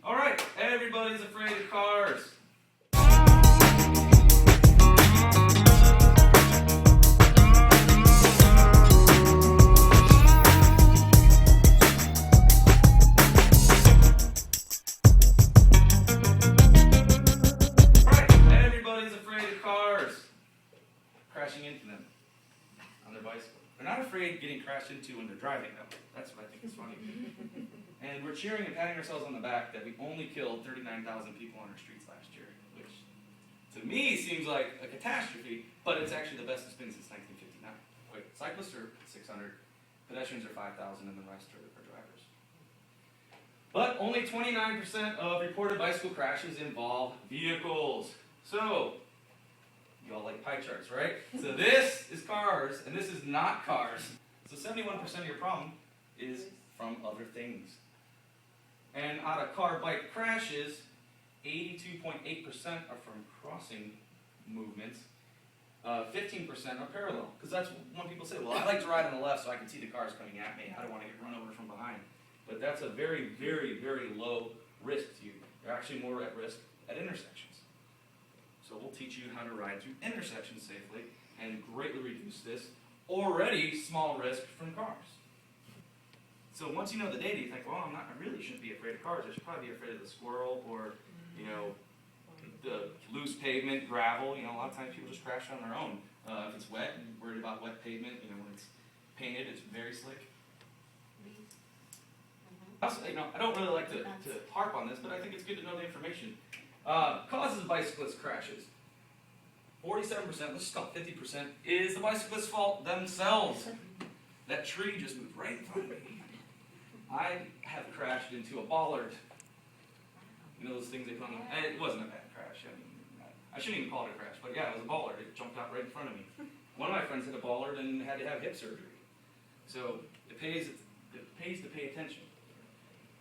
All right, everybody's afraid of cars. Crashing into them on their bicycle. They're not afraid of getting crashed into when they're driving, though. That's what I think is funny. And we're cheering and patting ourselves on the back that we only killed 39,000 people on our streets last year, which to me seems like a catastrophe, but it's actually the best it's been since 1959. Wait, cyclists are 600, pedestrians are 5,000, and the rest are drivers. But only 29% of reported bicycle crashes involve vehicles. So, you all like pie charts, right? So this is cars, and this is not cars. So 71% of your problem is from other things. And out of car-bike crashes, 82.8% are from crossing movements. 15% are parallel. Because that's when people say, well, I like to ride on the left so I can see the cars coming at me. I don't want to get run over from behind. But that's a very, very, very low risk to you. You're actually more at risk at intersections. So we'll teach you how to ride through intersections safely and greatly reduce this already small risk from cars. So once you know the data, you think, well, I really shouldn't be afraid of cars. I should probably be afraid of the squirrel or, the loose pavement, gravel. A lot of times people just crash on their own. If it's wet, and worried about wet pavement, when it's painted, it's very slick. Also, I don't really like to harp on this, but I think it's good to know the information. Causes bicyclist crashes. 47%, let's just call it 50%, is the bicyclist's fault themselves. That tree just moved right in front of me. I have crashed into a bollard. Those things they put on. It wasn't a bad crash. I shouldn't even call it a crash, but yeah, it was a bollard. It jumped out right in front of me. One of my friends hit a bollard and had to have hip surgery. So it pays to pay attention.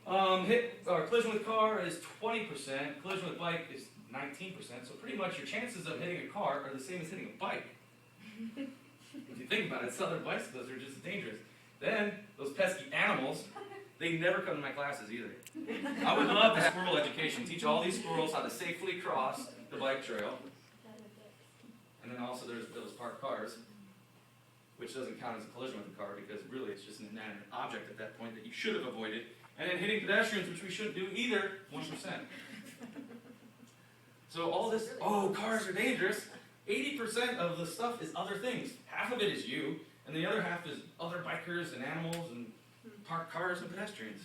Collision with car is 20%, collision with bike is 19%, so pretty much your chances of hitting a car are the same as hitting a bike. If you think about it, southern bicyclists are just as dangerous. Then, those pesky animals, they never come to my classes either. I would love the squirrel education, teach all these squirrels how to safely cross the bike trail. And then also there's those parked cars, which doesn't count as a collision with a car because really it's just an inanimate object at that point that you should have avoided. And then hitting pedestrians, which we shouldn't do either, 1%. So all this, cars are dangerous. 80% of the stuff is other things. Half of it is you, and the other half is other bikers and animals and parked cars and pedestrians.